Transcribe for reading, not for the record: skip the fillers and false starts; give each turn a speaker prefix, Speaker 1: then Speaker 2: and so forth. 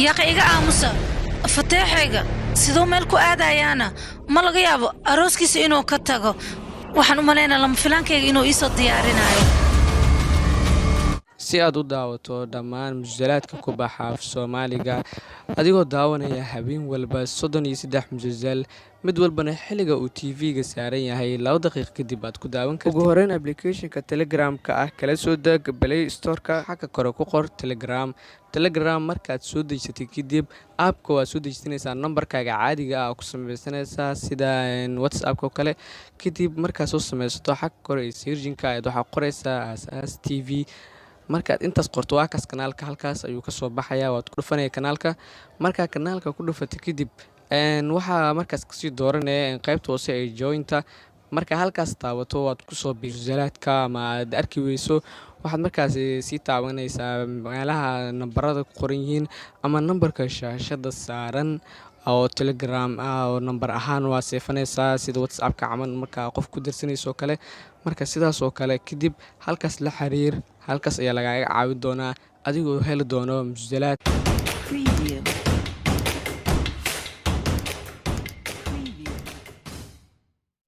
Speaker 1: yaqa iga aamusa fateexayga sidoo meel ku aadayaana ma laga yaabo arooskiisa inuu ka tago waxaan u maleynayaa lama filaankayga inuu ii soo diyaarinayo
Speaker 2: si aad u daawato dhammaan musalsalaadka ku baxa af Soomaaliga adigoo daawanaya habeen walba 33 musalsal mid walbana xilliga uu TV-ga saaran yahay 2 daqiiqo kadib aad ku daawan kartid ugu horreyn application-ka Telegram-ka ah kala soo deg Play Store-ka xagga kore ku qor Telegram markaad soo dejisato kadib app-ka waa soo dejisanaysaa nambarkaaga caadiga ah ku samaysanaysaa sida WhatsApp-ka kale kadib markaad soo samaysato xagga kore searching-ka aad waxa qoraysaa Asaas TV markaad intaas qorto waa kaas kanaalka halkaas ayuu ka soo baxayaa waad ku dhufanaya kanaalka marka kanaalka ku dhufato kadib waxa markaas ka sii dooranaya qaybta hoose ee jointa marka halkaas taabato waad ku soo bixisaladka ama aad arki weyso waxaad markaas sii taabanaysaa meelaha nambarada ku qoran yihiin ama nambarka shaashada saaran oo Telegram oo nambar ahaan waa seefanaysaa sida WhatsApp-ka camal marka qof ku dirsanayso kale marka sidaas oo kale kadib halkaas la xiriir halkaas ayaa lagaaga caawin doonaa adigoo heli doono musalsalaad